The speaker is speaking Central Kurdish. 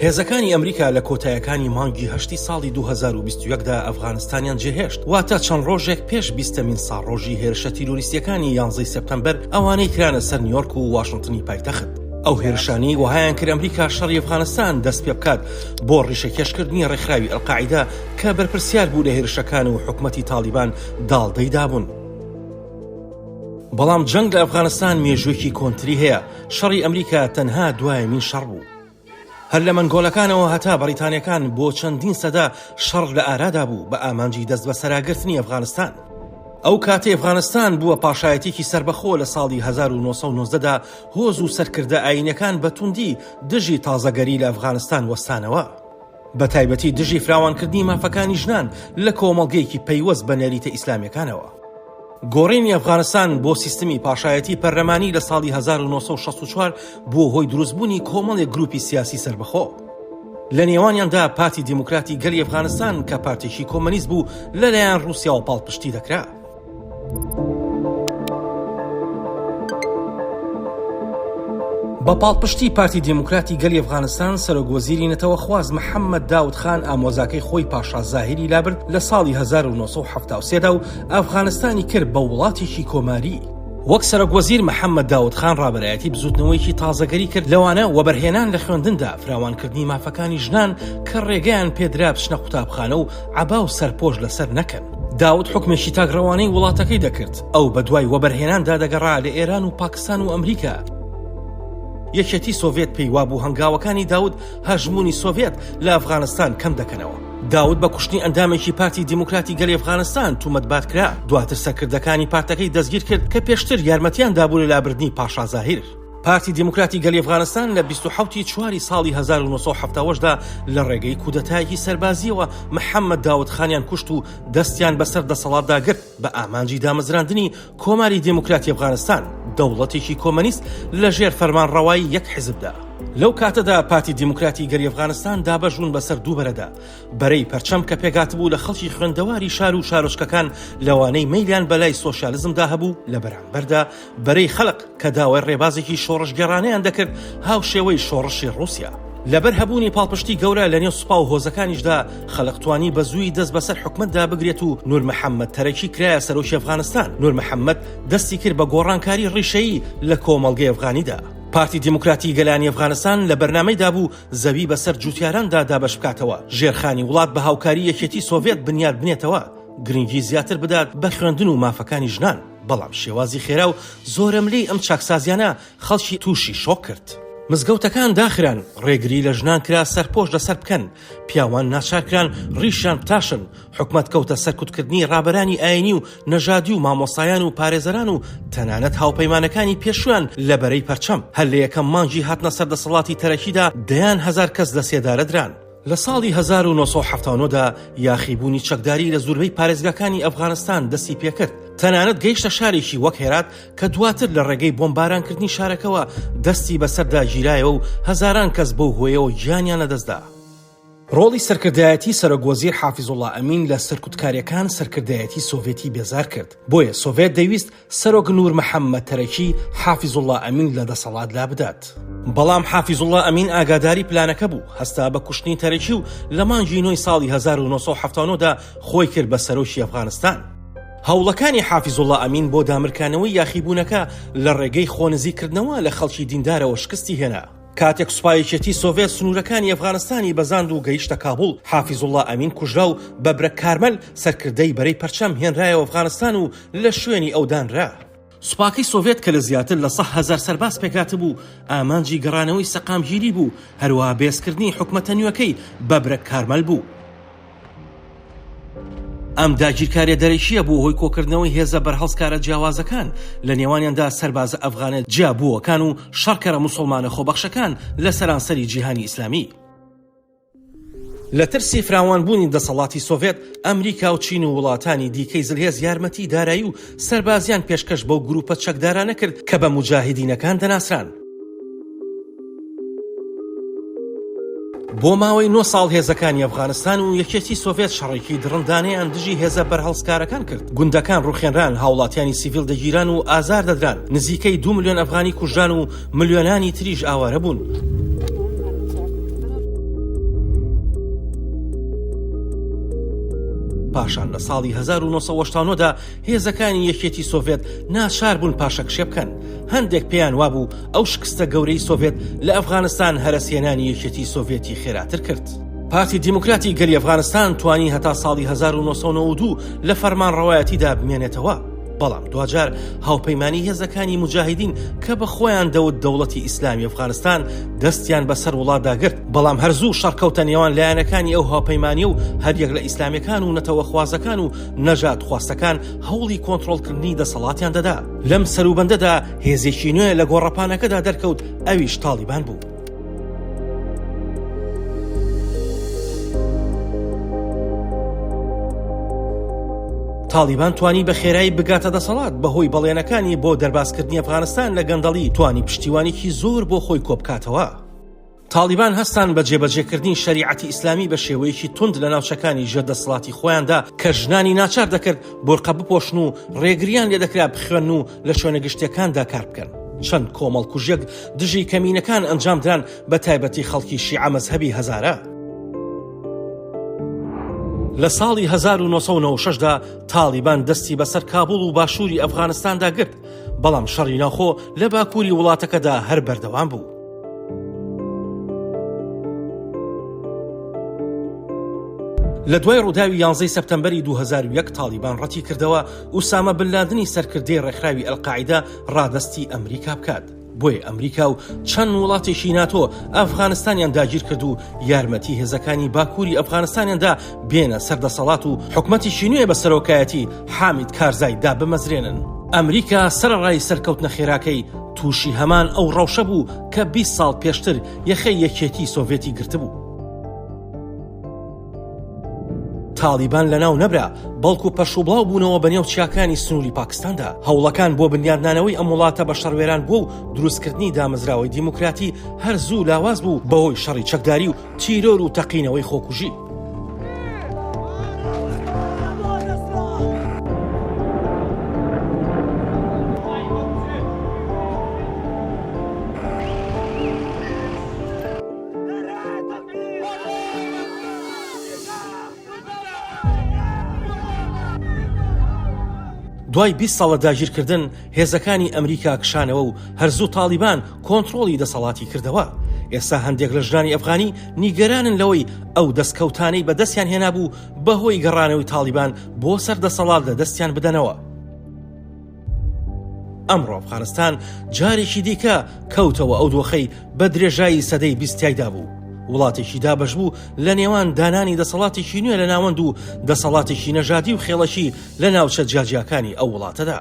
هێزەکانی ئەمریکا لە کۆتاییەکانی مانگی هەشتی ساڵی 2021دا ئەفغانستانیان جێهێشت، واتە چەند ڕۆژێک پێش 20مین ساڵڕۆژی هێرشە تیرۆریستیەکانی 11 سپتەمبەر ئەوانەی کرانە سەر نیویۆرک و واشنگتنی پایتەخت. ئەو هێرشانی وهایان کرد ئەمریکا شەڕی ئەفغانستان دەست پێ بکات بۆ ڕیشەکێشکردنی ڕێکخراوی ئەڵقاعیدا کە بەرپرسیار بوو لە هێرشەکان و حکومەتی تالیبان داڵدەیدا بوون. بەڵام جەنگ لە ئەفغانستان مێژوویەکی کۆنتری هەیە. شەڕی ئەمریکا تەنها دوایەمین شەڕ بوو. هەر لە مەنگۆڵەکانەوە هەتا بەریتانیەکان بۆ چەندین سەدا شەڕ لە ئارادا بوو بە ئامانجی دەست بە سەراگرتنی ئەفغانستان. ئەو کاتێ ئەفغانستان بووە پاشایەتێکی سربەخۆ لە ساڵی 1990دا هۆز و سەرکردە ئاینەکان بە توندی دژی تازەگەری لە ئەفغانستان وەستانەوە. بە تایبەتی دژی فراوانکردنی مافەکانی ژنان لە کۆمەڵگەیەکی پەیوەست بە نەریتە ئیسلامیەکانەوە. گۆڕینی ئەفغانستان بۆ سیستمی پاشایەتی پەرلەمانی لە ساڵی 1964 بووە هۆی دروستبوونی کۆمەڵێک گروپی سیاسی سربەخۆ. لە نێوانیاندا پارتی دیموکراتی گەلی ئەفغانستان کە پارتێکی کۆمەنیست بوو لەلایەن رووسیا و پاڵپشتی دەکرا. بە پاڵپشتی پارتی دیموکراتی گەلی ئەفغانستان سەرۆکوەزیری نەتەوەخواز محەممەد داود خان ئامۆزاکەی خۆی پاشا زاهیری لابرد لە ساڵی 1973دا و ئەفغانستانی کرد بە وڵاتێکی کۆماری. وەک سەرۆکوەزیر محەممەد داود خان ڕابەرایەتی بزوتنەوەیکی تازەگەری کرد، لەوانە وەبەرهێنان لە خوێندندا فراوانکردنی مافەکانی ژنان کە ڕێگەیان پێدرا بچنە قوتابخانە و عەبا و سەرپۆش لەسەر نەکەن. داود حکمێکی تاگڕەوانەی وڵاتەکەی دەکرد. ئەو بە دوای وەبەرهێناندا دەگەڕا لە ئێران و پاکستان و ئەمریکا. یەکێتی سۆڤێت پێیوا بوو هەنگاوەکانی داود هەژمونی سۆڤێت لە ئەفغانستان کەم دەکەنەوە. داود بە کوشتنی ئەندامێکی پارتی دیموکراتی گەلی ئەفغانستان تومەتبات کرا. دواتر سەرکردەکانی پارتەکەی دەستگیر کرد کە پێشتر یارمەتیان دابوو لە لابردنی پاشا زاهیر. پارتی دیموکراتی گەلی ئەفغانستان لە 27 چواری ساڵی 1970دا لە ڕێگەی کودەتایەکی سەربازیەوە محەممەد داود خانیان کوشت و دەستیان بەسەر دەسەڵاتدا گرت بە ئامانجی دامەزراندنی کۆماری دیموکراتی ئەفغانستان، دەوڵەتێکی کۆمەنیست لەژێر فەرمانڕەوایی یەک حیزبدا. لەو کاتەدا پارتی دیموکراتی گەلی ئەفغانستان دابەژون بەسەر دوو بەرەدا. بەرەی پەرچەم کە پێگات بوو لە خەڵکی خوێندەواری شار و شارۆچکەکان لەوانەی مەیلیان بەلای سۆشیالیزمدا هەبوو، لە بەرامبەردا بەرەی خەڵق کە داوای ڕێبازێکی شۆڕشگەڕانەیان دەکرد هاو شێوەی شۆڕشی رووسیا. لەبەر هەبوونی پاڵپشتی گەورە لە نێو سوپا و هۆزەکانیشدا خەڵق توانی بە زووی دەست بەسەر حکومەتدا بگرێت و نور محەممەد تەرەکی کرایە سەرۆکی ئەفغانستان. نور محەممەد دەستی کرد بە گۆڕانکاری ڕیشەیی لە کۆمەڵگەی ئەفغانیدا. پارتی دیموکراتی گەلانی ئەفغانستان لە بەرنامەیدا بوو زەوی بەسەر جوتیاراندا دابەش بکاتەوە، ژێرخانی وڵات بە هاوکاری یەکێتی سۆڤێت بنیاد بنێتەوە، گرنگی زیاتر بدات بە خوێندن و مافەکانی ژنان. بەڵام شێوازی خێرا و زۆرەملەی ئەم چاکسازیانە خەڵکی تووشی شۆک کرد. مزگەوتەکان داخران، ڕێگری لە ژنان کرا سەرپۆش لەسەر بکەن، پیاوان ناچارکران ڕیشیان بتاشن، حکومەت کەوتە سەرکوتکردنی ڕابەرانی ئاینی و نەژادی و مامۆستایان و پارێزەران و تەنانەت هاوپەیمانەکانی پێشویان لە بەرەی پەرچەم. هەر لە یەکەم مانگی هاتنە سەر دەسەڵاتی تەرەکیدا دەیان هەزار کەس دەسێدارە دران. لە ساڵی 1970دا یاخیبوونی چەکداری لە زۆربەی پارێزگاکانی ئەفغانستان دەستی پێکرد. تەنانەت گەیشتە شارێکی وەک هێرات کە دواتر لە ڕێگەی بۆمبارانکردنی شارەکەەوە دەستی بەسەردا گیرایەوە و هەزاران کەس بەو هۆیەوە گیانیان لەدەستدا. ڕۆڵی سەرکردایەتی سەرۆکوەزیر حافیزوڵڵا ئەمین لە سەرکوتکاریەکان سەرکردایەتی سۆڤێتی بێزار کرد. بۆیە سۆڤێت دەویست سەرۆک نور محەممەد تەرەکی حافیزوڵڵا ئەمین لە دەسەڵات لا بدات. بەڵام حافیزوڵڵا ئەمین ئاگاداری پلانەکە بوو، هەستا بە کوشتنی تەرەکی و لە مانگی نۆی ساڵی 1970دا خۆی کرد بە سەرۆکی ئەفغانستان. هەوڵەکانی حافیزوڵڵا ئەمین بۆ دامرکانەوەی یاخیبوونەکە لە ڕێگەی خۆنزیکردنەوە لە خەڵکی دیندارەوە شکستی هێنا. کاتێک سوپایەکێتی سۆڤێت سنوورەکانی ئەفغانستانی بەزاند و گەیشتە کابوڵ، حافیزوڵڵا ئەمین کوژرا و بە برە کارمەل سەرکردەی بەرەی پەرچەم هێنرایەوە ئەفغانستان و لە شوێنی ئەودانرا. سوپاکەی سۆڤێت کە لە زیاتر لە 100,000 سەرباز پێکات بوو، ئامانجی گەڕانەوەی سەقامگیری بوو، هەروەها بێزکردنی حکومەتە نوێەکەی بە برە کارمەل بوو. ئەم داگیرکاریە دەرەکیە بوو هۆی کۆکردنەوەی هێزە بەرهەڵسکارە جیاوازەکان لە نێوانیاندا سەربازە ئەفغانە جیابووەکان و شەڕکەرە موسڵمانە خۆبەخشەکان لە سەرانسەری جیهانی ئیسلامی. لە ترسی فراوانبوونی دەسەڵاتی سۆڤێت، ئەمریکا و چین و وڵاتانی دیکەی زلهێز یارمەتی دارایی و سەربازیان پێشکەش بەو گروپە چەکدارانە کرد کە بە موجاهیدینەکان دەناسران. بۆ ماوەی 9 ساڵ هێزەکانی ئەفغانستان و یەکێتی سۆڤێت شەڕێکی درڕندانەیان دژی هێزە بەرهەڵسکارەکان کرد. گوندەکان ڕوخێنران، هاوڵاتیانی سیڤیل دەگیران و ئازار دەدران. نزیکەی 2 ملیۆن ئەفغانی کوژران و ملیۆنانی تریش ئاوارە بوون. پاشان لە ساڵی 1970دا هێزەکانی یەکێتی سۆڤێت ناچار بوون پاشەکشێ بکەن. هەندێک پێیان وابوو ئەو شکستە گەورەی سۆڤێت لە ئەفغانستان هەرەسێنانی یەکێتی سۆڤێتی خێراتر کرد. پارتی دیموکراتی گەلی ئەفغانستان توانی هەتا ساڵی 1992 لە فەرمانڕەوایەتیدا بمێنێتەوە، بەڵام دوجار هاوپەیمانی هێزەکانی مجاهیدین کە بە خۆیان دەوڵەتی ئیسلامی ئەفغانستان دەستیان بەسەر وڵاتدا گرت، بەڵام هەرزوو شەڕکەوتە نێوان لایەنەکانی ئەو هاوپەیمانی و هەریەک لە ئیسلامیەکان و نەتەوەخوازەکان و نەژاد خواستەکان هەوڵی کۆنتڕۆڵکردنی دەسەڵاتیان دەدا. لەم سەروبەندەدا هێزێکی نوێ لە گۆڕەپانەکەدا دەرکەوت، ئەویش تالیبان بوو. تالیبان توانی بە خێرایی بگاتە دەسەڵات بەهۆی بەڵێنەکانی بۆ دەرباسکردنی ئەفغانستان لە گەندەڵی توانی پشتیوانێکی زۆر بۆ خۆی کۆبکاتەوە. تالیبان هەستان بە جێبەجێکردنی شەریعەتی ئیسلامی بە شێوەیەکی تند لە ناوچەکانی ژێردەسەڵاتی خۆیاندا کە ژنانی ناچار دەکرد بۆرقە بپۆشن و ڕێگریان لێ دەکرا بخوێن و لە شوێنە گشتیەکاندا کار بکەن. چەند کۆمەڵ کوژێک دژی کەمینەکان ئەنجامدران بە تایبەتی خەڵکی شیعە مەزهەبی هەزارە. لە ساڵی 1996دا تالیبان دەستی بەسەر کابوڵ و باشووری ئەفغانستاندا گرت، بەڵام شەڕی ناوخۆ لە باکووری وڵاتەکەدا هەر بەردەوام بوو. لە دوای ڕووداوی 11 سەپتەمبەری 2001 تالیبان ڕەتی کردەوە ئوسامە بن لادنی سەرکردەی ڕێکخراوی ئەلقاعیدا ڕادەستی ئەمریکا بکات. بۆیە ئەمریکا و چەند وڵاتێکی ناتۆ ئەفغانستانیان داگیر کرد و یارمەتی هێزەکانی باکووری ئەفغانستانیاندا بێنە سەردەسەڵات و حکومەتیشی نوێ بە سەرۆکایەتی حامید کارزایدا بمەزرێنن. ئەمریکا سەرڕای سەرکەوتنە خێراکەی تووشی هەمان ئەو ڕەوشە بوو کە 20 ساڵ پێشتر یەخەی یەکێتی سۆڤێتی گرتبوو. تالیبان لەناو نەبرا، بەڵکو پەشوبڵاو بوونەوە بەنێو چیاکانی سنووری پاکستاندا. هەوڵەکان بۆ بنیادنانەوەی ئەم وڵاتە بە شەڕوێران بووە و دروستکردنی دامەزراوەی دیموکراتی هەر زوو لاواز بوو بەهۆی شەڕی چەکداری و تیرۆر و تەقینەوەی خۆکوژی. دوای 20 ساڵە داگیرکردن هێزەکانی ئەمریکا کشانەوە و هەرزوو تالیبان کۆنتڕۆڵی دەسەڵاتی کردەوە. ئێستا هەندێک لە ژنانی ئەفغانی نیگەرانن لەوەی ئەو دەستکەوتانەی بەدەستیان هێنابوو بەهۆی گەڕانەوەی تالیبان بۆ سەردەسەڵات لە دەستیان بدەنەوە. ئەمڕۆ ئەفغانستان جارێکی دیکە کەوتەوە ئەو دۆخەی بە درێژایی سەدەی 20دا بوو. وڵاتێکی دابەش بوو لە نێوان دانانی دەسەڵاتێکی نوێ لە ناوەند و دەسەڵاتێکی نەژادی و خێڵەشی لە ناوچە جیاجیاکانی ئەو وڵاتەدا.